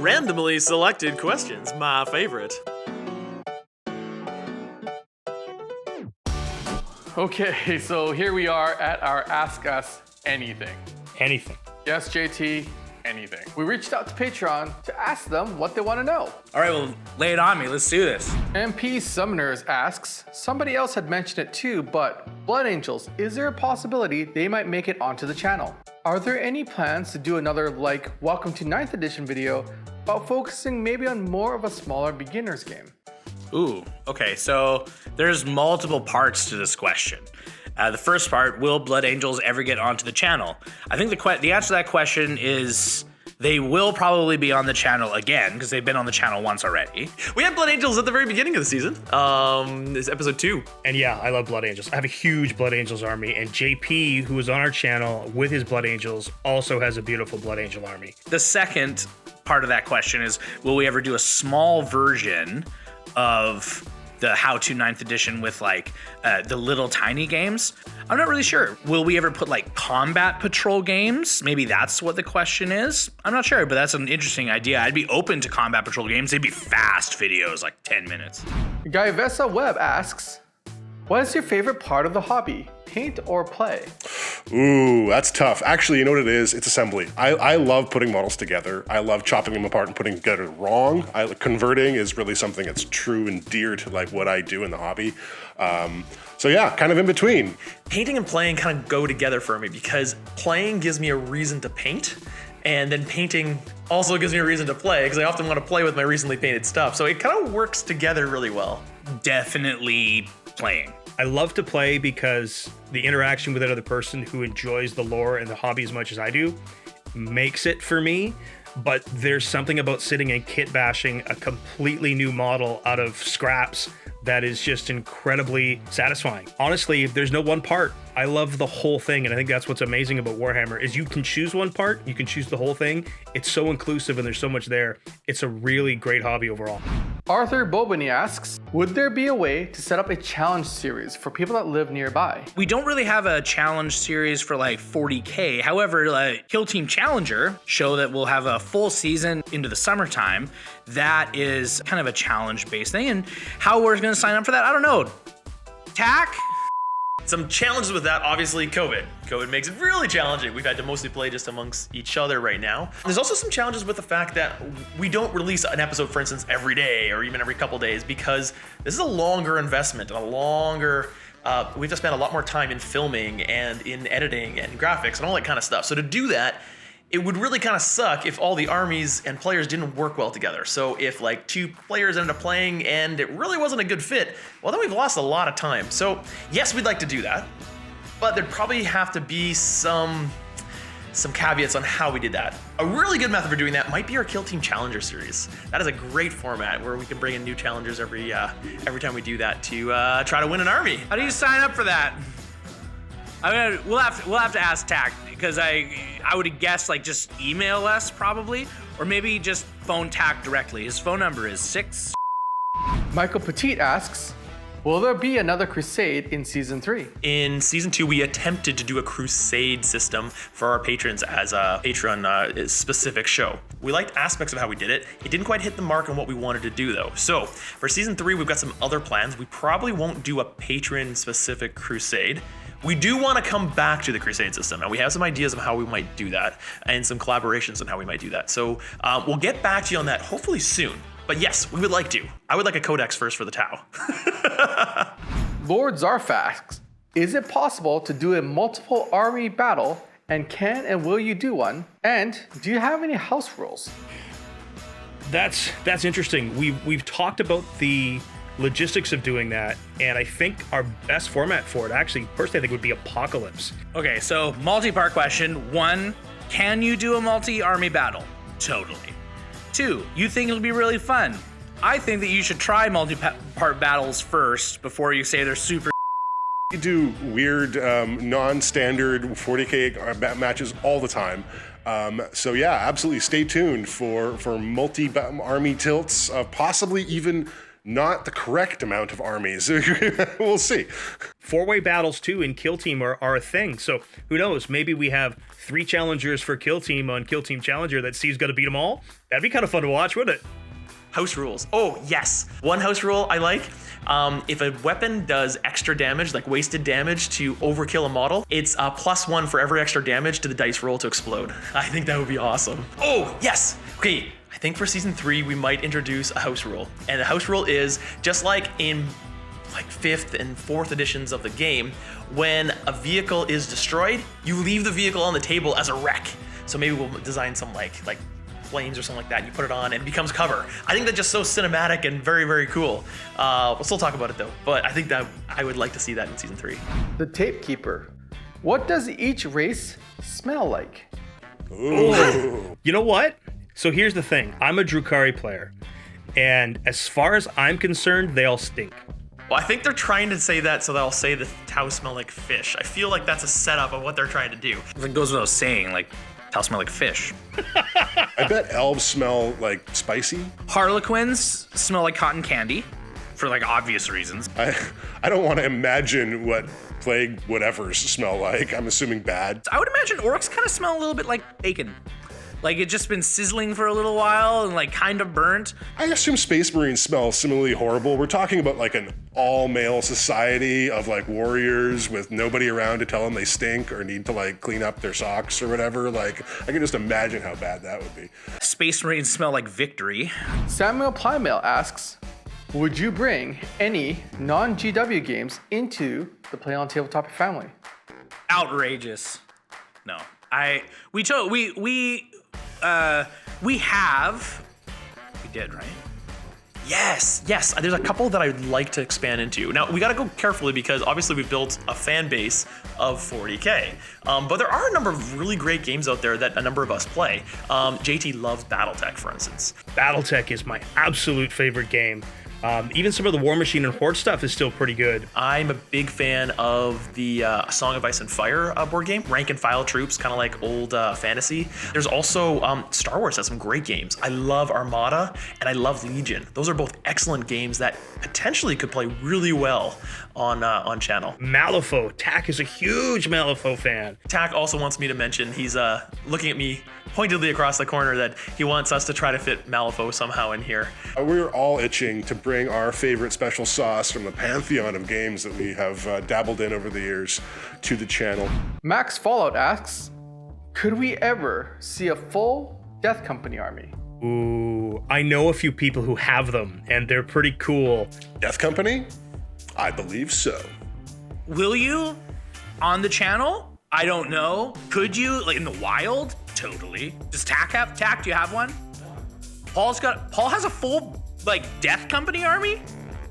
Randomly selected questions, my favorite. Okay, so here we are at our Ask Us Anything. Anything. Yes, JT, anything. We reached out to Patreon to ask them what they want to know. All right, well, lay it on me. Let's do this. MP Summoners asks, somebody else had mentioned it too, but Blood Angels, is there a possibility they might make it onto the channel? Are there any plans to do another like Welcome to 9th Edition video about focusing maybe on more of a smaller beginner's game? Ooh, okay, so there's multiple parts to this question. The first part, will Blood Angels ever get onto the channel? I think the answer to that question is they will probably be on the channel again because they've been on the channel once already. We had Blood Angels at the very beginning of the season. This is episode 2. And yeah, I love Blood Angels. I have a huge Blood Angels army, and JP, who is on our channel with his Blood Angels, also has a beautiful Blood Angel army. The second part of that question is, will we ever do a small version of the How to 9th Edition with like the little tiny games? I'm not really sure. Will we ever put like combat patrol games? Maybe that's what the question is. I'm not sure, but that's an interesting idea. I'd be open to combat patrol games. They'd be fast videos, like 10 minutes. Guy Vessa Webb asks, what is your favorite part of the hobby? Paint or play? Ooh, that's tough. Actually, you know what it is? It's assembly. I love putting models together. I love chopping them apart and putting them together wrong. Converting is really something that's true and dear to like what I do in the hobby. So yeah, kind of in between. Painting and playing kind of go together for me because playing gives me a reason to paint, and then painting also gives me a reason to play because I often want to play with my recently painted stuff. So it kind of works together really well. Definitely playing. I love to play because the interaction with another person who enjoys the lore and the hobby as much as I do makes it for me. But there's something about sitting and kit bashing a completely new model out of scraps that is just incredibly satisfying. Honestly, there's no one part. I love the whole thing, and I think that's what's amazing about Warhammer is you can choose one part, you can choose the whole thing. It's so inclusive and there's so much there. It's a really great hobby overall. Arthur Bobany asks, would there be a way to set up a challenge series for people that live nearby? We don't really have a challenge series for like 40K. However, Kill Team Challenger show that we'll have a full season into the summertime. That is kind of a challenge-based thing. And how we're going to sign up for that, I don't know. TAC? Some challenges with that, obviously COVID. COVID makes it really challenging. We've had to mostly play just amongst each other right now. There's also some challenges with the fact that we don't release an episode, for instance, every day or even every couple days because this is a longer investment and we have to spend a lot more time in filming and in editing and graphics and all that kind of stuff. So to do that, it would really kind of suck if all the armies and players didn't work well together. So if like 2 players ended up playing and it really wasn't a good fit, well then we've lost a lot of time. So yes, we'd like to do that, but there'd probably have to be some caveats on how we did that. A really good method for doing that might be our Kill Team Challenger series. That is a great format where we can bring in new challengers every time we do that to try to win an army. How do you sign up for that? We'll have to ask TAC because I would guess like just email us probably, or maybe just phone TAC directly. His phone number is 6. Michael Petit asks, will there be another Crusade in Season 3? In Season 2, we attempted to do a Crusade system for our patrons as a Patreon-specific show. We liked aspects of how we did it. It didn't quite hit the mark on what we wanted to do, though. So for Season 3, we've got some other plans. We probably won't do a patron-specific Crusade. We do want to come back to the Crusade system, and we have some ideas of how we might do that, and some collaborations on how we might do that. So we'll get back to you on that hopefully soon. But yes, we would like to. I would like a codex first for the Tau. Lord Zarfax, is it possible to do a multiple army battle, and can and will you do one? And do you have any house rules? That's interesting. We've talked about the logistics of doing that, and I think our best format for it, actually, personally, I think would be Apocalypse. Okay, so multi-part question. 1, can you do a multi-army battle? Totally. 2, you think it'll be really fun? I think that you should try multi-part battles first before you say they're super. We do weird, non-standard 40K matches all the time. So yeah, absolutely stay tuned for multi-army tilts, possibly even not the correct amount of armies. We'll see. 4-way battles too in Kill Team are a thing. So who knows? Maybe we have 3 challengers for Kill Team on Kill Team Challenger that Steve's got to beat them all. That'd be kind of fun to watch, wouldn't it? House rules. Oh, yes. One house rule I like. If a weapon does extra damage, like wasted damage to overkill a model, it's a +1 for every extra damage to the dice roll to explode. I think that would be awesome. Oh, yes. Okay, I think for season 3, we might introduce a house rule. And the house rule is just like in 5th and 4th editions of the game, when a vehicle is destroyed, you leave the vehicle on the table as a wreck. So maybe we'll design some like flames or something like that. You put it on and it becomes cover. I think that's just so cinematic and very, very cool. We'll still talk about it though, but I think that I would like to see that in season 3. The Tape Keeper. What does each race smell like? Ooh. You know what? So here's the thing. I'm a Drukhari player, and as far as I'm concerned, they all stink. Well, I think they're trying to say that so they'll say the cows smell like fish. I feel like that's a setup of what they're trying to do. It goes without saying, like, cows smell like fish. I bet elves smell like spicy. Harlequins smell like cotton candy for like obvious reasons. I don't want to imagine what plague whatevers smell like. I'm assuming bad. I would imagine orcs kind of smell a little bit like bacon. Like it's just been sizzling for a little while and like kind of burnt. I assume space marines smell similarly horrible. We're talking about like an all-male society of like warriors with nobody around to tell them they stink or need to like clean up their socks or whatever. Like I can just imagine how bad that would be. Space marines smell like victory. Samuel Plymail asks, would you bring any non-GW games into the Play on Tabletop family? Outrageous. No. We did, right? Yes. There's a couple that I'd like to expand into. Now, we got to go carefully because obviously we built a fan base of 40K. But there are a number of really great games out there that a number of us play. JT loves Battletech, for instance. Battletech is my absolute favorite game. Even some of the War Machine and Horde stuff is still pretty good. I'm a big fan of the Song of Ice and Fire board game. Rank and file troops, kind of like old fantasy. There's also Star Wars has some great games. I love Armada and I love Legion. Those are both excellent games that potentially could play really well on channel. Malifaux. Tack is a huge Malifaux fan. Tack also wants me to mention, he's looking at me pointedly across the corner that he wants us to try to fit Malifaux somehow in here. We're all itching to bring our favorite special sauce from the pantheon of games that we have dabbled in over the years to the channel. Max Fallout asks, could we ever see a full Death Company army? Ooh, I know a few people who have them, and they're pretty cool. Death Company? I believe so. Will you? On the channel? I don't know. Could you? Like in the wild? Totally. Does Tack have? Tack, do you have one? Paul has a full like Death Company army?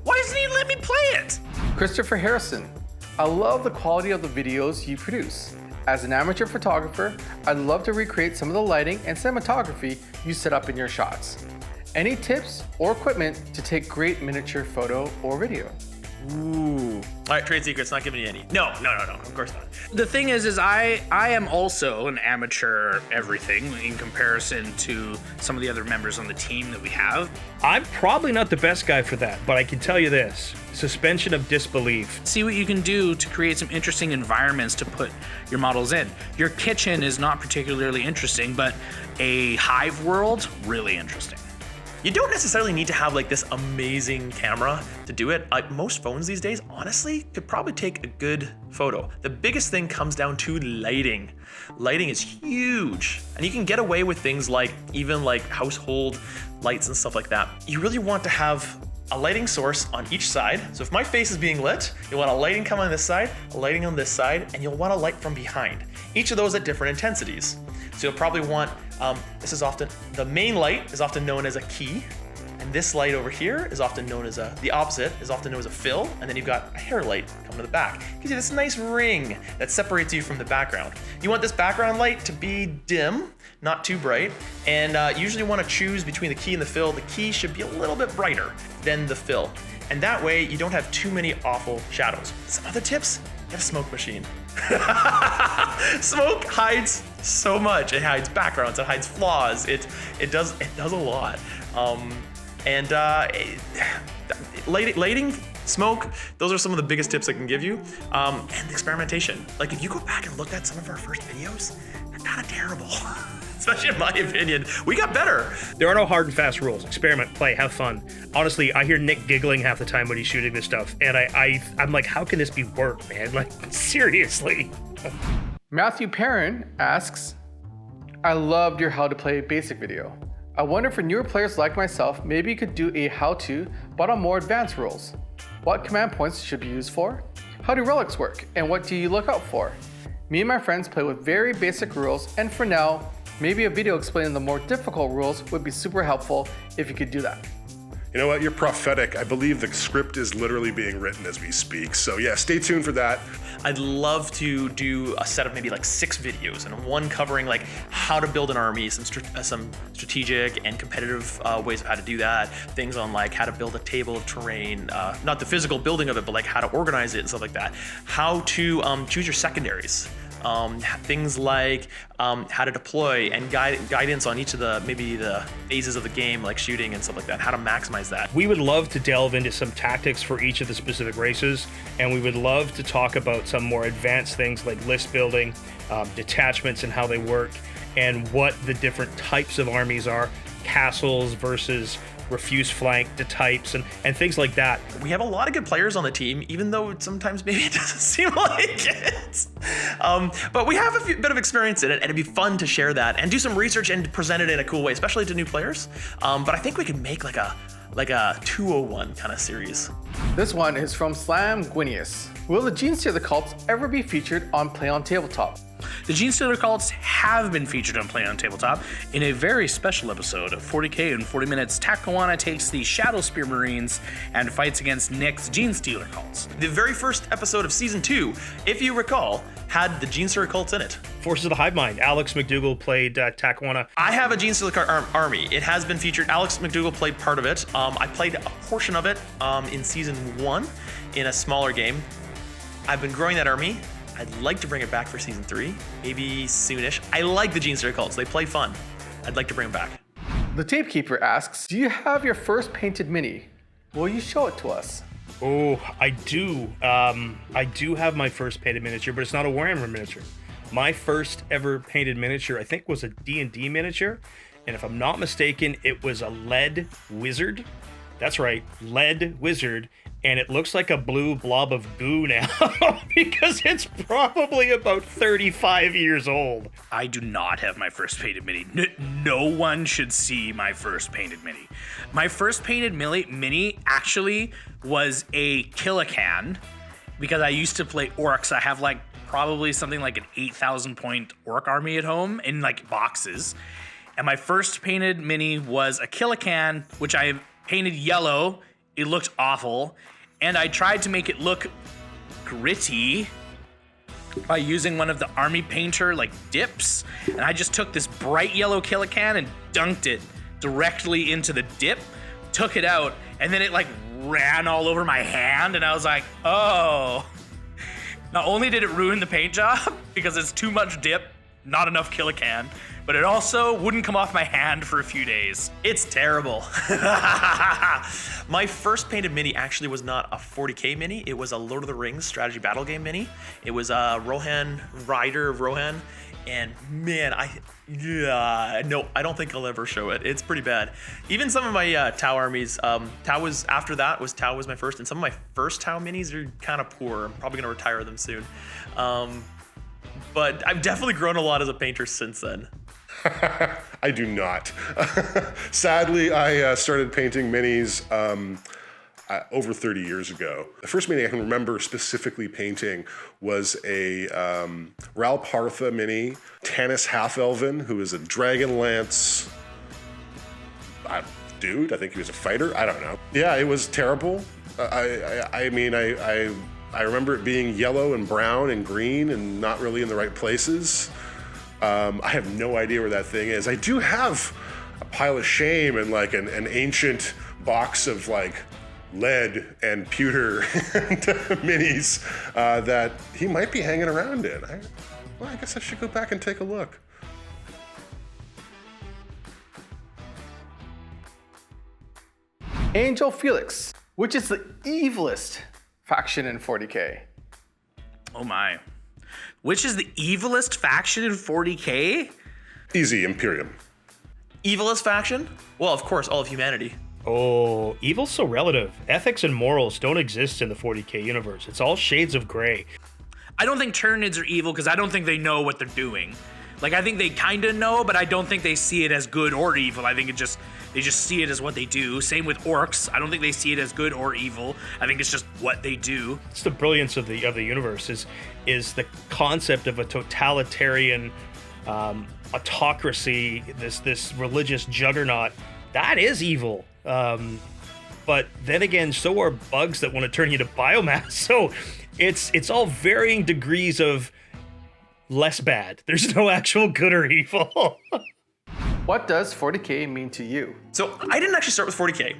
Why doesn't he let me play it? Christopher Harrison, I love the quality of the videos you produce. As an amateur photographer, I'd love to recreate some of the lighting and cinematography you set up in your shots. Any tips or equipment to take great miniature photo or video? Ooh. All right, trade secrets, not giving you any. No, of course not. The thing is I am also an amateur everything in comparison to some of the other members on the team that we have. I'm probably not the best guy for that, but I can tell you this. Suspension of disbelief. See what you can do to create some interesting environments to put your models in. Your kitchen is not particularly interesting, but a hive world, really interesting. You don't necessarily need to have like this amazing camera to do it. Like most phones these days, honestly, could probably take a good photo. The biggest thing comes down to lighting. Lighting is huge, and you can get away with things like even like household lights and stuff like that. You really want to have a lighting source on each side. So if my face is being lit, you'll want a lighting come on this side, a lighting on this side, and you'll want a light from behind. Each of those at different intensities. So you'll probably want, the main light is often known as a key, and this light over here is often known as the opposite, is often known as a fill, and then you've got a hair light coming to the back. Gives you this nice ring that separates you from the background. You want this background light to be dim, not too bright, and usually want to choose between the key and the fill. The key should be a little bit brighter than the fill. And that way you don't have too many awful shadows. Some other tips, get a smoke machine. Smoke hides so much. It hides backgrounds, it hides flaws, it does a lot. lighting, smoke, those are some of the biggest tips I can give you. And experimentation. Like if you go back and look at some of our first videos, they're kind of terrible. Especially in my opinion. We got better. There are no hard and fast rules. Experiment, play, have fun. Honestly, I hear Nick giggling half the time when he's shooting this stuff, and I'm like, how can this be work, man? Like, seriously. Matthew Perrin asks, I loved your how to play basic video. I wonder for newer players like myself, maybe you could do a how-to, but on more advanced rules. What command points should be used for? How do relics work, and what do you look out for? Me and my friends play with very basic rules, and for now, maybe a video explaining the more difficult rules would be super helpful if you could do that. You know what? You're prophetic. I believe the script is literally being written as we speak. So yeah, stay tuned for that. I'd love to do a set of maybe like 6 videos, and one covering like how to build an army, some strategic and competitive ways of how to do that, things on like how to build a table of terrain, not the physical building of it, but like how to organize it and stuff like that, how to choose your secondaries. Things like how to deploy and guidance on each of the phases of the game, like shooting and stuff like that, how to maximize that. We would love to delve into some tactics for each of the specific races, and we would love to talk about some more advanced things like list building, detachments and how they work, and what the different types of armies are, castles versus refuse flank to types and things like that. We have a lot of good players on the team, even though sometimes maybe it doesn't seem like it. But we have a bit of experience in it, and it'd be fun to share that and do some research and present it in a cool way, especially to new players. But I think we can make like a 201 kind of series. This one is from Slam Gwinius. Will the Genestealer Cults ever be featured on Play on Tabletop? The Genestealer Cults have been featured on Play on Tabletop in a very special episode of 40K in 40 Minutes. Takawana takes the Shadow Spear Marines and fights against Nick's Genestealer Cults. The very first episode of Season 2, if you recall, had the Genestealer Cults in it. Forces of the Hive Mind. Alex McDougall played Takawana. I have a Genestealer army. It has been featured. Alex McDougall played part of it. I played a portion of it in Season 1 in a smaller game. I've been growing that army. I'd like to bring it back for Season 3, maybe soonish. I like the Genestealer Cults. They play fun. I'd like to bring them back. The Tapekeeper asks, do you have your first painted mini? Will you show it to us? Oh, I do. I do have my first painted miniature, but it's not a Warhammer miniature. My first ever painted miniature, I think, was a D&D miniature. And if I'm not mistaken, it was a lead wizard. That's right, lead wizard. And it looks like a blue blob of goo now because it's probably about 35 years old. I do not have my first painted mini. No one should see my first painted mini. My first painted mini actually was a Killacan because I used to play orcs. I have like probably something like an 8,000 point orc army at home in like boxes. And my first painted mini was a Killacan, which I painted yellow. It looked awful. And I tried to make it look gritty by using one of the army painter like dips. And I just took this bright yellow Killacan and dunked it directly into the dip, took it out, and then it like ran all over my hand. And I was like, oh. Not only did it ruin the paint job because it's too much dip, not enough Killacan, but it also wouldn't come off my hand for a few days. It's terrible. My first painted mini actually was not a 40K mini. It was a Lord of the Rings strategy battle game mini. It was a Rohan, Rider of Rohan. And man, I don't think I'll ever show it. It's pretty bad. Even some of my Tau armies, Tau was my first, and some of my first Tau minis are kind of poor. I'm probably gonna retire them soon. But I've definitely grown a lot as a painter since then. I do not. Sadly, I started painting minis over 30 years ago. The first mini I can remember specifically painting was a Ral Partha mini, Tanis Half-Elven, who is a Dragonlance dude. I think he was a fighter. I don't know. Yeah, it was terrible. I remember it being yellow and brown and green and not really in the right places. I have no idea where that thing is. I do have a pile of shame and like an ancient box of like lead and pewter minis that he might be hanging around in. I guess I should go back and take a look. Angel Felix, Which is the evilest faction in 40K? Oh my. Which is the evilest faction in 40K? Easy, Imperium. Evilest faction? Well, of course, all of humanity. Oh, evil's so relative. Ethics and morals don't exist in the 40K universe. It's all shades of gray. I don't think Tyranids are evil because I don't think they know what they're doing. Like, I think they kind of know, but I don't think they see it as good or evil. I think they just see it as what they do. Same with orcs. I don't think they see it as good or evil. I think it's just what they do. It's the brilliance of the universe is the concept of a totalitarian autocracy, this religious juggernaut. That is evil. But then again, so are bugs that want to turn you to biomass. So it's all varying degrees of less bad. There's no actual good or evil. What does 40K mean to you? So I didn't actually start with 40K.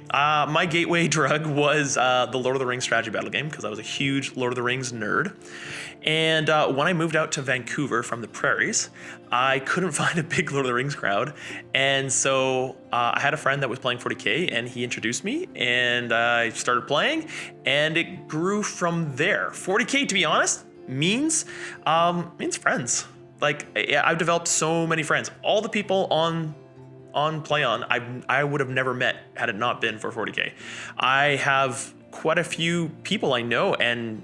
My gateway drug was the Lord of the Rings strategy battle game because I was a huge Lord of the Rings nerd. And when I moved out to Vancouver from the prairies, I couldn't find a big Lord of the Rings crowd. And so I had a friend that was playing 40K and he introduced me and I started playing and it grew from there. 40K, to be honest, means friends. Like, I've developed so many friends. All the people on PlayOn, I would have never met had it not been for 40K. I have quite a few people I know and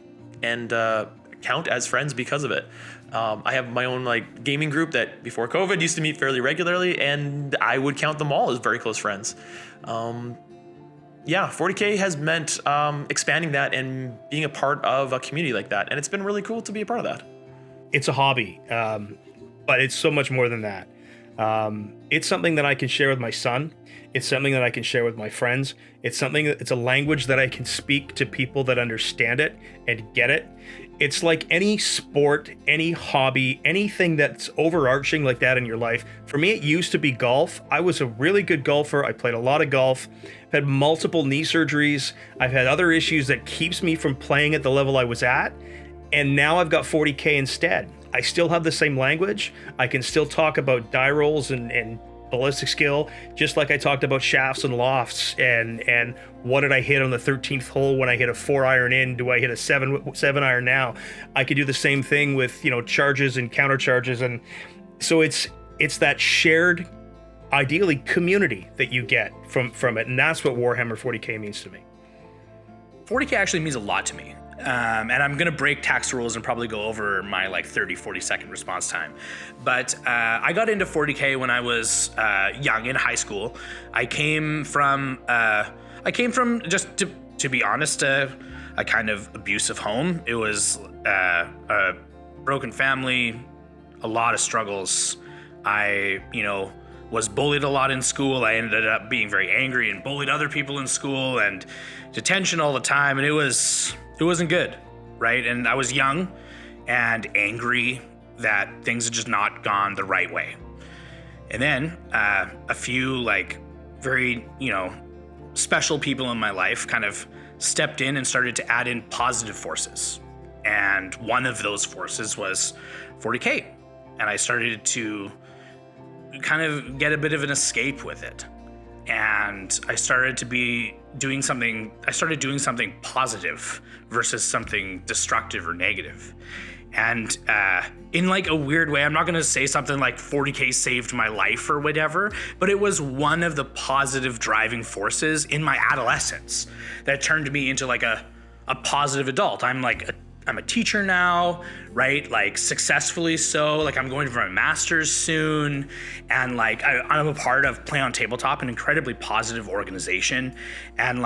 count as friends because of it. I have my own like gaming group that before COVID used to meet fairly regularly, and I would count them all as very close friends. 40K has meant expanding that and being a part of a community like that, and it's been really cool to be a part of that. It's a hobby, but it's so much more than that. It's something that I can share with my son. It's something that I can share with my friends. It's a language that I can speak to people that understand it and get it. It's like any sport, any hobby, anything that's overarching like that in your life. For me, it used to be golf. I was a really good golfer. I played a lot of golf. I've had multiple knee surgeries. I've had other issues that keeps me from playing at the level I was at. And now I've got 40K instead. I still have the same language. I can still talk about die rolls and ballistic skill, just like I talked about shafts and lofts and what did I hit on the 13th hole when I hit a 4-iron in? Do I hit a 7-iron now? I could do the same thing with, charges and counter charges. And so it's that shared, ideally, community that you get from it. And that's what Warhammer 40K means to me. 40K actually means a lot to me. And I'm going to break tax rules and probably go over my 40 second response time. But I got into 40K when I was young in high school. I came from just to be honest, a kind of abusive home. It was a broken family, a lot of struggles. I, was bullied a lot in school. I ended up being very angry and bullied other people in school and detention all the time. And it wasn't good, right? And I was young and angry that things had just not gone the right way. And then a few very, special people in my life kind of stepped in and started to add in positive forces. And one of those forces was 40K. And I started to kind of get a bit of an escape with it. And I started doing something positive versus something destructive or negative. And in a weird way, I'm not going to say something like 40K saved my life or whatever, but it was one of the positive driving forces in my adolescence that turned me into a positive adult. I'm a teacher now, right? Successfully so. I'm going for my master's soon. And I'm a part of Play On Tabletop, an incredibly positive organization. And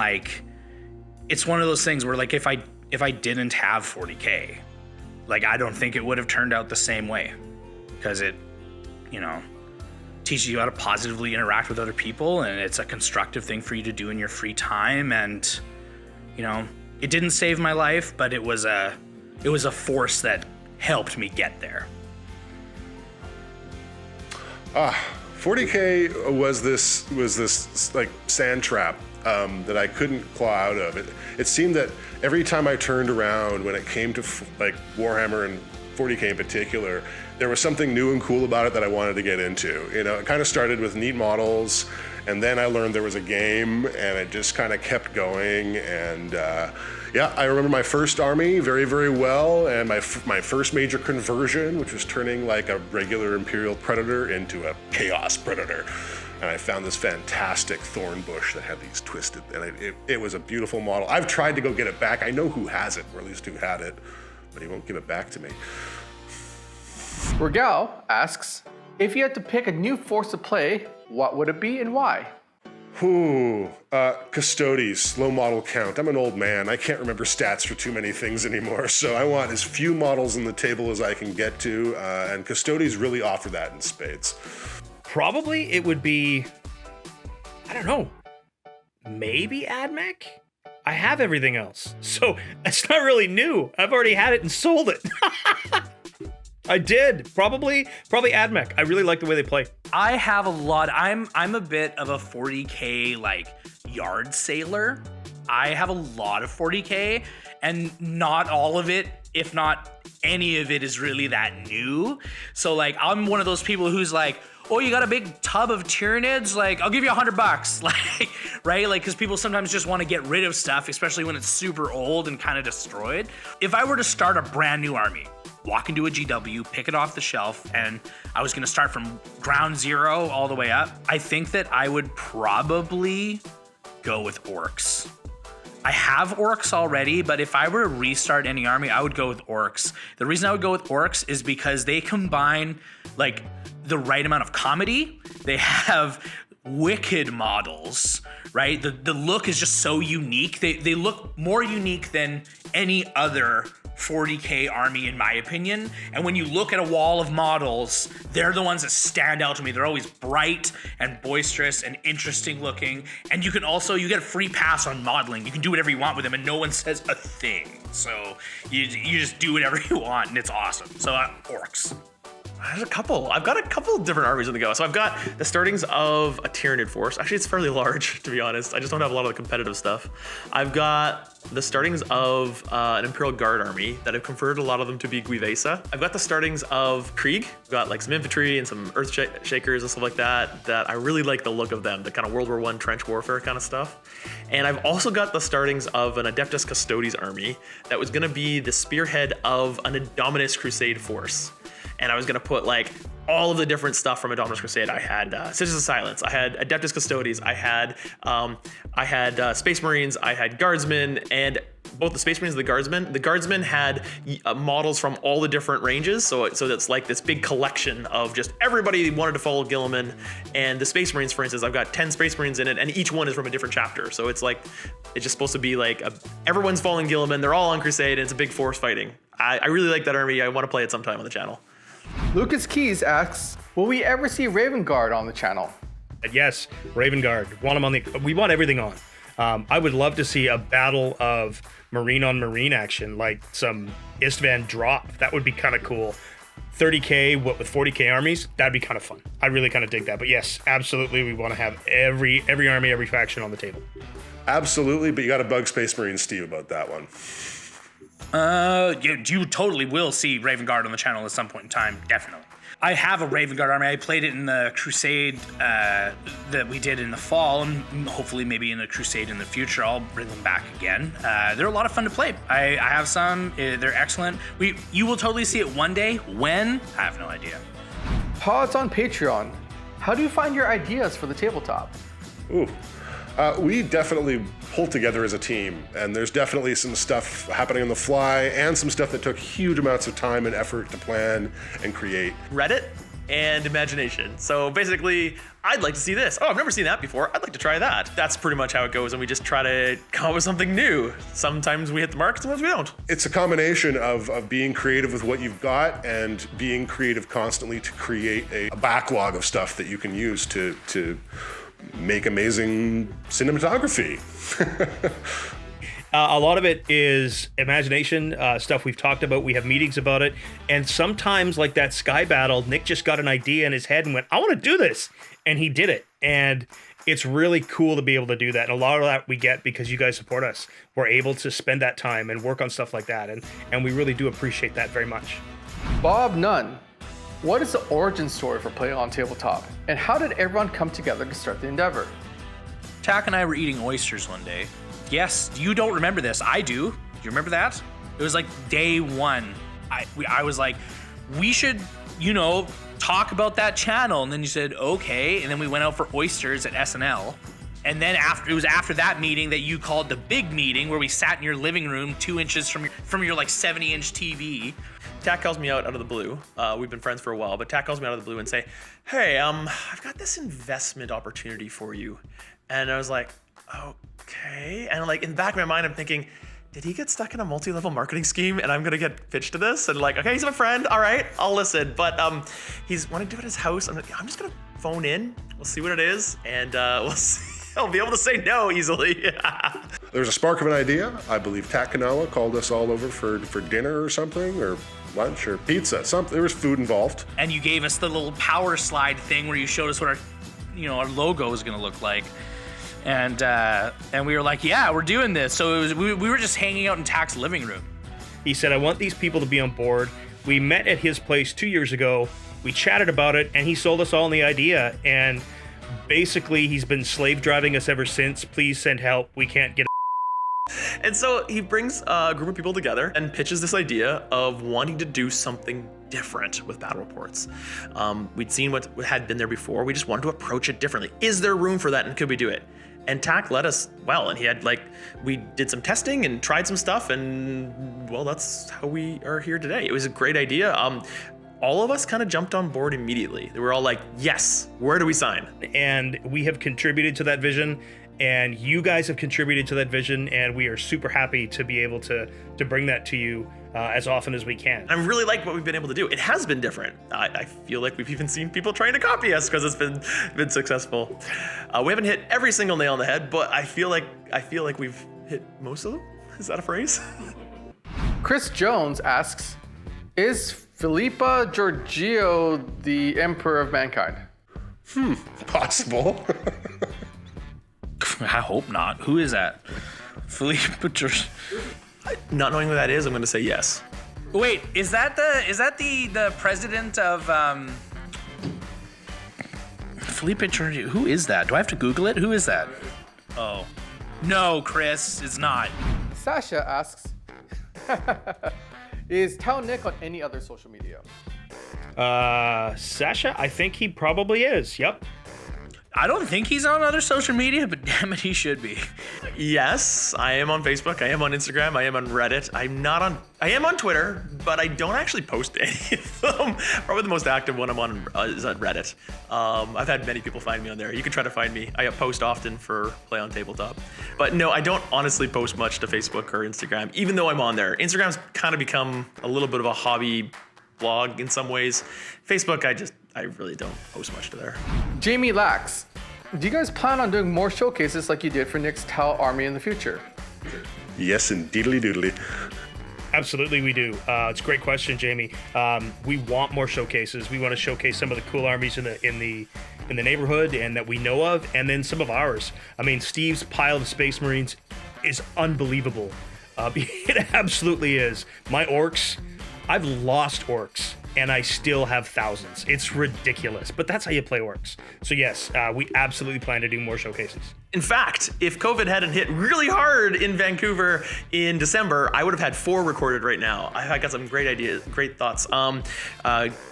it's one of those things where if I didn't have 40K, I don't think it would have turned out the same way, because it, teaches you how to positively interact with other people, and it's a constructive thing for you to do in your free time. And, it didn't save my life, but it was a force that helped me get there. 40K was this sand trap that I couldn't claw out of. It seemed that every time I turned around when it came to Warhammer and 40K in particular, there was something new and cool about it that I wanted to get into. It kind of started with neat models And then I learned there was a game, and it just kind of kept going. And yeah, I remember my first army very, very well, and my first major conversion, which was turning like a regular Imperial Predator into a Chaos Predator. And I found this fantastic thorn bush that had these twisted, and it was a beautiful model. I've tried to go get it back. I know who has it, or at least who had it, but he won't give it back to me. Regal asks, if you had to pick a new force to play, what would it be and why? Custodes, low model count. I'm an old man. I can't remember stats for too many things anymore, so I want as few models on the table as I can get to, and Custodes really offer that in spades. Probably it would be, I don't know, maybe AdMech? I have everything else, so it's not really new. I've already had it and sold it. I did. Probably AdMech. I really like the way they play. I have a lot. I'm a bit of a 40K like yard sailor. I have a lot of 40K, and not all of it, if not any of it, is really that new. So like, I'm one of those people who's like, oh, you got a big tub of Tyranids? Like, I'll give you $100. Like, right? Like, because people sometimes just want to get rid of stuff, especially when it's super old and kind of destroyed. If I were to start a brand new army, walk into a GW, pick it off the shelf, and I was going to start from ground zero all the way up, I think that I would probably go with orcs. I have orcs already, but if I were to restart any army, I would go with orcs. The reason I would go with orcs is because they combine like the right amount of comedy. They have wicked models, right? The look is just so unique. They look more unique than any other 40K army, in my opinion. And when you look at a wall of models, they're the ones that stand out to me. They're always bright and boisterous and interesting looking. And you get a free pass on modeling. You can do whatever you want with them and no one says a thing. So you just do whatever you want and it's awesome. So orcs. I've got a couple different armies on the go. So I've got the startings of a Tyranid force. Actually, it's fairly large, to be honest. I just don't have a lot of the competitive stuff. I've got the startings of an Imperial Guard army that I've converted a lot of them to be Guivesa. I've got the startings of Krieg. I've got like some infantry and some earth shakers and stuff like that I really like the look of them, the kind of World War I trench warfare kind of stuff. And I've also got the startings of an Adeptus Custodes army that was gonna be the spearhead of an Indominus Crusade force. And I was gonna put like all of the different stuff from Indominus Crusade. I had Sisters of Silence, I had Adeptus Custodes, I had Space Marines, I had Guardsmen, and both the Space Marines and the Guardsmen had models from all the different ranges. So that's like this big collection of just everybody wanted to follow Gilliman. And the Space Marines, for instance, I've got 10 Space Marines in it, and each one is from a different chapter. So it's like, it's just supposed to be like everyone's following Gilliman, they're all on Crusade, and it's a big force fighting. I really like that army. I want to play it sometime on the channel. Lucas Keys asks, will we ever see Raven Guard on the channel? Yes, Raven Guard. We want everything on. I would love to see a battle of Marine on Marine action, like some Istvan drop. That would be kind of cool. 30K, with 40K armies, that'd be kind of fun. I really kind of dig that. But yes, absolutely, we want to have every army, every faction on the table. Absolutely, but you got to bug Space Marine Steve about that one. You totally will see Raven Guard on the channel at some point in time, definitely. I have a Raven Guard army. I played it in the Crusade that we did in the fall, and hopefully maybe in the Crusade in the future, I'll bring them back again. They're a lot of fun to play. I have some. They're excellent. You will totally see it one day. When? I have no idea. Pods on Patreon. How do you find your ideas for the tabletop? Ooh. We definitely pulled together as a team, and there's definitely some stuff happening on the fly and some stuff that took huge amounts of time and effort to plan and create. Reddit and imagination. So basically, I'd like to see this. Oh, I've never seen that before. I'd like to try that. That's pretty much how it goes, and we just try to come up with something new. Sometimes we hit the mark, sometimes we don't. It's a combination of being creative with what you've got and being creative constantly to create a backlog of stuff that you can use to make amazing cinematography. A lot of it is imagination, stuff we've talked about. We have meetings about it. And sometimes, like that sky battle, Nick just got an idea in his head and went, I want to do this. And he did it. And it's really cool to be able to do that. And a lot of that we get because you guys support us. We're able to spend that time and work on stuff like that. And we really do appreciate that very much. Bob Nunn. What is the origin story for playing on tabletop? And how did everyone come together to start the endeavor? Tack and I were eating oysters one day. Yes, you don't remember this. I do. You remember that? It was like day one. I was like, we should, talk about that channel. And then you said, okay. And then we went out for oysters at SNL. And then it was after that meeting that you called the big meeting where we sat in your living room 2 inches from your like 70-inch TV. Tack calls me out of the blue. We've been friends for a while, but Tack calls me out of the blue and say, hey, I've got this investment opportunity for you. And I was like, okay. And like in the back of my mind, I'm thinking, did he get stuck in a multi-level marketing scheme and I'm gonna get pitched to this? And like, okay, he's my friend. All right, I'll listen. But he's wanting to do it at his house. I'm just gonna phone in. We'll see what it is. And we'll see. I'll be able to say no easily. There was a spark of an idea. I believe Takanawa called us all over for dinner or something, or lunch or pizza. There was food involved. And you gave us the little power slide thing where you showed us what our logo was gonna look like. And we were like, yeah, we're doing this. So we were just hanging out in Tack's living room. He said, I want these people to be on board. We met at his place 2 years ago. We chatted about it, and he sold us all on the idea. And basically, he's been slave driving us ever since. Please send help. We can't get And so he brings a group of people together and pitches this idea of wanting to do something different with battle reports. We'd seen what had been there before. We just wanted to approach it differently. Is there room for that, and could we do it? And Tack led us well, and he had we did some testing and tried some stuff, and well, that's how we are here today. It was a great idea. All of us kind of jumped on board immediately. They were all like, yes, where do we sign? And we have contributed to that vision, and you guys have contributed to that vision, and we are super happy to be able to bring that to you as often as we can. I really like what we've been able to do. It has been different. I feel like we've even seen people trying to copy us because it's been successful. We haven't hit every single nail on the head, but I feel like we've hit most of them. Is that a phrase? Chris Jones asks, is Philippa Georgiou the Emperor of Mankind? Possible. I hope not. Who is that? Philippe George. Not knowing who that is, I'm going to say yes. Wait, is that the president of Philippe George? Who is that? Do I have to Google it? Who is that? Oh, no, Chris, it's not. Sasha asks, is Tao Nick on any other social media? Sasha, I think he probably is. Yep. I don't think he's on other social media, but damn it, he should be. Yes, I am on Facebook. I am on Instagram. I am on Reddit. I am on Twitter, but I don't actually post any of them. Probably the most active one I'm on is on Reddit. I've had many people find me on there. You can try to find me. I post often for Play on Tabletop. But no, I don't honestly post much to Facebook or Instagram, even though I'm on there. Instagram's kind of become a little bit of a hobby blog in some ways. Facebook, I really don't post much to there. Jamie Lax, do you guys plan on doing more showcases like you did for Nick's Tau Army in the future? Yes, indeedly doodly. Absolutely, we do. It's a great question, Jamie. We want more showcases. We want to showcase some of the cool armies in the neighborhood and that we know of, and then some of ours. I mean, Steve's pile of Space Marines is unbelievable. It absolutely is. My orcs, I've lost orcs, and I still have thousands. It's ridiculous, but that's how you play orcs. So yes, we absolutely plan to do more showcases. In fact, if COVID hadn't hit really hard in Vancouver in December, I would have had 4 recorded right now. I got some great ideas, great thoughts.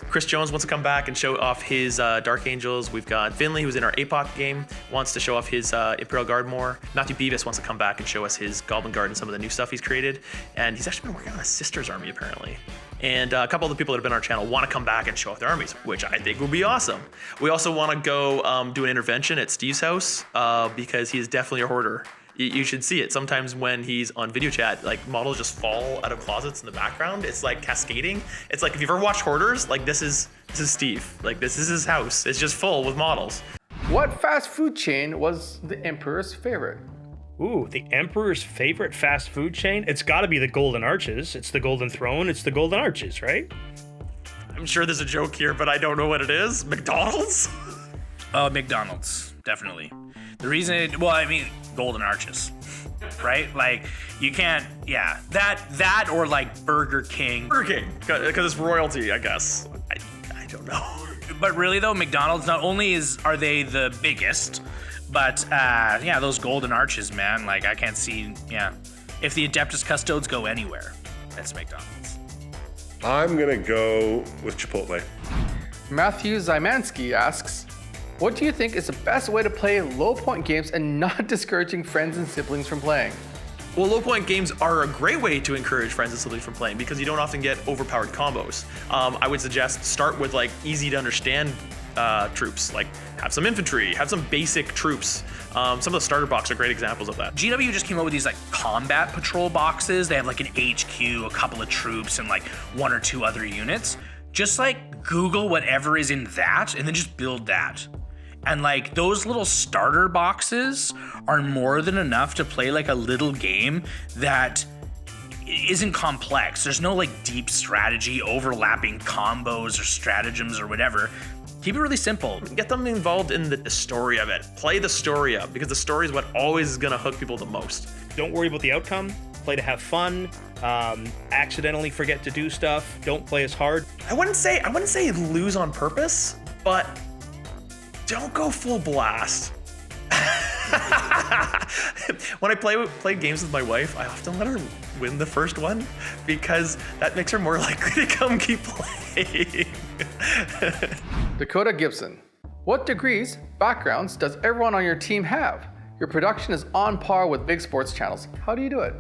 Chris Jones wants to come back and show off his Dark Angels. We've got Finley, who's in our APOC game, wants to show off his Imperial Guard more. Matthew Beavis wants to come back and show us his Goblin Guard and some of the new stuff he's created. And he's actually been working on a Sisters army, apparently. And a couple of the people that have been on our channel want to come back and show off their armies, which I think would be awesome. We also want to go do an intervention at Steve's house because he is definitely a hoarder. You should see it. Sometimes when he's on video chat, like models just fall out of closets in the background. It's like cascading. It's like if you've ever watched Hoarders, like this is Steve. Like this is his house. It's just full with models. What fast food chain was the Emperor's favorite? Ooh, the Emperor's favorite fast food chain? It's got to be the Golden Arches. It's the Golden Throne. It's the Golden Arches, right? I'm sure there's a joke here, but I don't know what it is. McDonald's? McDonald's, definitely. The reason, Golden Arches, right? Like, you can't, yeah. That or like Burger King. Burger King, because it's royalty, I guess. I don't know. But really though, McDonald's not only are they the biggest, but yeah, those golden arches, man. Like I can't see, yeah. If the Adeptus Custodes go anywhere, it's McDonald's. I'm gonna go with Chipotle. Matthew Zymanski asks, what do you think is the best way to play low point games and not discouraging friends and siblings from playing? Well, low point games are a great way to encourage friends and siblings from playing because you don't often get overpowered combos. I would suggest start with like easy to understand troops, like have some infantry, have some basic troops. Some of the starter boxes are great examples of that. GW just came out with these like combat patrol boxes. They have like an HQ, a couple of troops, and like 1 or 2 other units. Just like Google whatever is in that and then just build that. And like those little starter boxes are more than enough to play like a little game that isn't complex. There's no like deep strategy, overlapping combos or stratagems or whatever. Keep it really simple. Get them involved in the story of it. Play the story up because the story is what always is gonna hook people the most. Don't worry about the outcome. Play to have fun. Accidentally forget to do stuff. Don't play as hard. I wouldn't say lose on purpose, but don't go full blast. When I play games with my wife, I often let her win the first one because that makes her more likely to come keep playing. Dakota Gibson, what degrees, backgrounds does everyone on your team have? Your production is on par with big sports channels. How do you do it?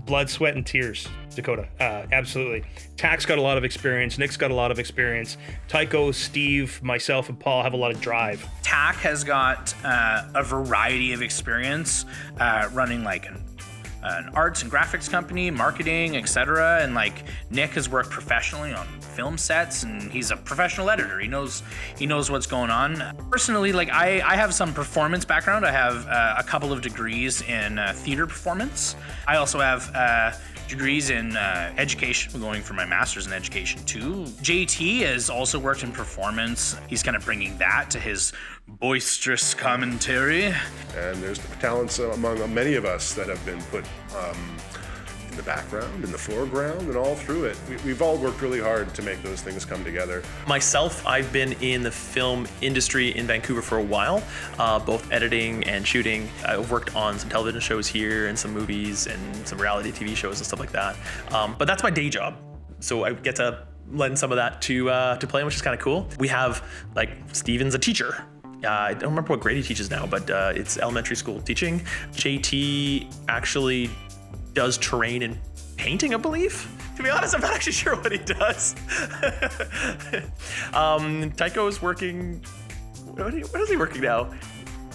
Blood, sweat, and tears, Dakota. Absolutely. Tack's got a lot of experience. Nick's got a lot of experience. Tycho, Steve, myself, and Paul have a lot of drive. Tack has got a variety of experience running like an arts and graphics company, marketing, etc. And like Nick has worked professionally on film sets, and he's a professional editor. He knows what's going on. Personally, like I have some performance background. I have a couple of degrees in theater performance. I also have degrees in education. I'm going for my master's in education too. JT has also worked in performance. He's kind of bringing that to his boisterous commentary. And there's talents among many of us that have been put in the background, in the foreground, and all through it. We've all worked really hard to make those things come together. Myself, I've been in the film industry in Vancouver for a while, both editing and shooting. I've worked on some television shows here and some movies and some reality TV shows and stuff like that. But that's my day job. So I get to lend some of that to playing, which is kind of cool. We have, like, Steven's a teacher. I don't remember what grade he teaches now, but it's elementary school teaching. JT actually does terrain and painting, I believe. To be honest, I'm not actually sure what he does. Tycho is working. What is he working now?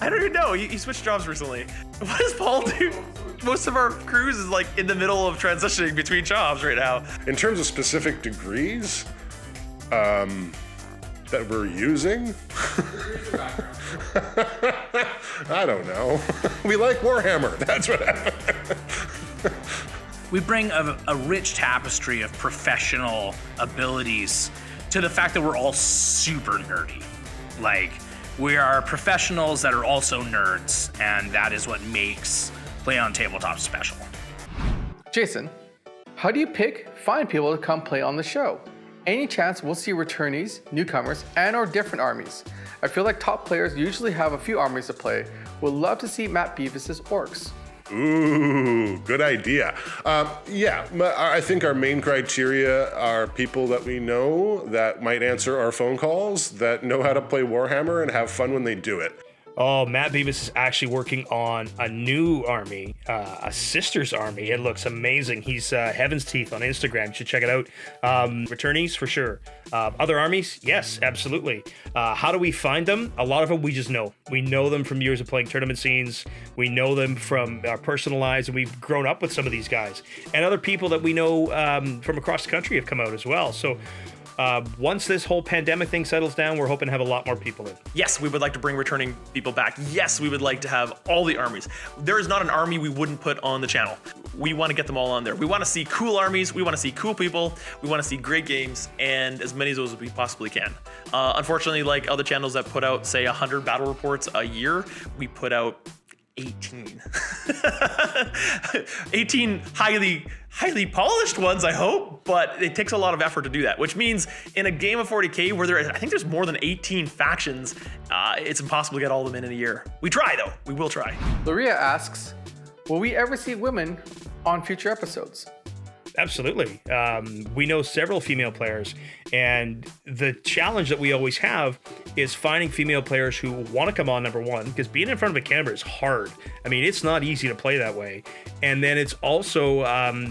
I don't even know. He switched jobs recently. What does Paul do? Most of our crews is like in the middle of transitioning between jobs right now. In terms of specific degrees that we're using, I don't know. We like Warhammer. That's what happened. We bring a rich tapestry of professional abilities to the fact that we're all super nerdy. Like, we are professionals that are also nerds, and that is what makes Play on Tabletop special. Jason, how do you find people to come play on the show? Any chance we'll see returnees, newcomers, and or different armies? I feel like top players usually have a few armies to play. Would love to see Matt Beavis's orcs. Ooh, good idea. Yeah, I think our main criteria are people that we know that might answer our phone calls, that know how to play Warhammer and have fun when they do it. Oh, Matt Beavis is actually working on a new army, a sister's army. It looks amazing. He's Heaven's Teeth on Instagram. You should check it out. Returnees, for sure. Other armies? Yes, absolutely. How do we find them? A lot of them we just know. We know them from years of playing tournament scenes. We know them from our personal lives, and we've grown up with some of these guys. And other people that we know from across the country have come out as well. So once this whole pandemic thing settles down, we're hoping to have a lot more people in. Yes, we would like to bring returning people back. Yes, we would like to have all the armies. There is not an army we wouldn't put on the channel. We want to get them all on there. We want to see cool armies. We want to see cool people. We want to see great games, and as many of those as we possibly can. Unfortunately, like other channels that put out, say, 100 battle reports a year, we put out 18. 18 highly polished ones, I hope, but it takes a lot of effort to do that, which means in a game of 40K where I think there's more than 18 factions, it's impossible to get all of them in a year. We try though, we will try. Luria asks, will we ever see women on future episodes? Absolutely. We know several female players, and the challenge that we always have is finding female players who want to come on, number one, because being in front of a camera is hard. I mean, it's not easy to play that way. And then it's also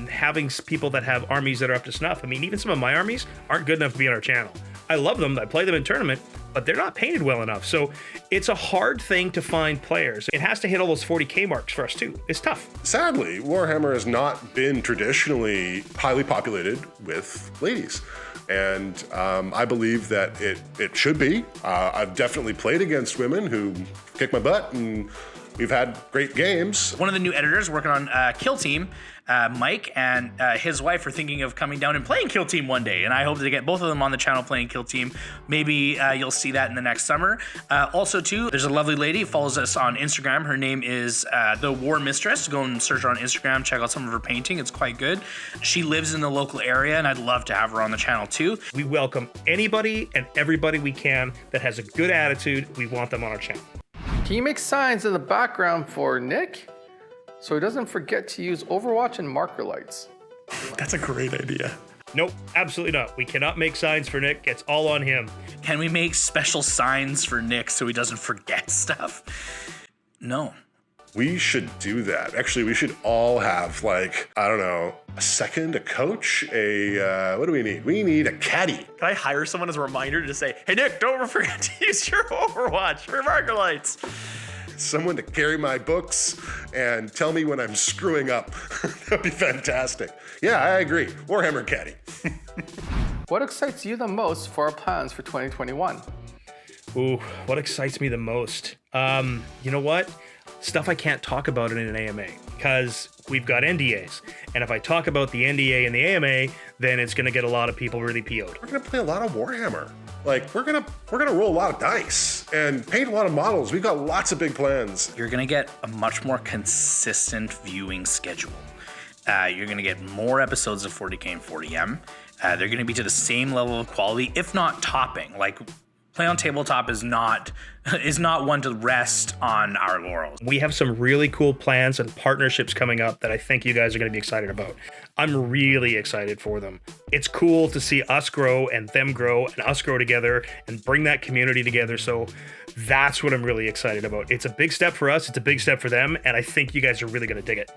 having people that have armies that are up to snuff. I mean, even some of my armies aren't good enough to be on our channel. I love them. I play them in tournament, but they're not painted well enough. So it's a hard thing to find players. It has to hit all those 40K marks for us too. It's tough. Sadly, Warhammer has not been traditionally highly populated with ladies. And I believe that it should be. I've definitely played against women who kick my butt, and we've had great games. One of the new editors working on Kill Team, Mike, and his wife are thinking of coming down and playing Kill Team one day, and I hope to get both of them on the channel playing Kill Team. Maybe you'll see that in the next summer. Also, too, there's a lovely lady who follows us on Instagram. Her name is The War Mistress. Go and search her on Instagram. Check out some of her painting. It's quite good. She lives in the local area, and I'd love to have her on the channel, too. We welcome anybody and everybody we can that has a good attitude. We want them on our channel. Can you make signs in the background for Nick so he doesn't forget to use Overwatch and marker lights? That's a great idea. Nope, absolutely not. We cannot make signs for Nick. It's all on him. Can we make special signs for Nick so he doesn't forget stuff? No. We should do that. Actually, we should all have, like, I don't know, a second, a coach, what do we need? We need a caddy. Can I hire someone as a reminder to just say, hey Nick, don't forget to use your Overwatch or marker lights? Someone to carry my books and tell me when I'm screwing up. That'd be fantastic. Yeah, I agree. Warhammer caddy. What excites you the most for our plans for 2021? Ooh, what excites me the most? You know what? Stuff I can't talk about in an AMA because we've got NDAs. And if I talk about the NDA and the AMA, then it's going to get a lot of people really PO'd. We're gonna play a lot of Warhammer. Like, we're gonna roll a lot of dice and paint a lot of models. We've got lots of big plans. You're gonna get a much more consistent viewing schedule. You're gonna get more episodes of 40K and 40M. They're gonna be to the same level of quality, if not topping. Like, Play on Tabletop is not one to rest on our laurels. We have some really cool plans and partnerships coming up that I think you guys are going to be excited about. I'm really excited for them. It's cool to see us grow and them grow and us grow together and bring that community together. So that's what I'm really excited about. It's a big step for us. It's a big step for them. And I think you guys are really going to dig it.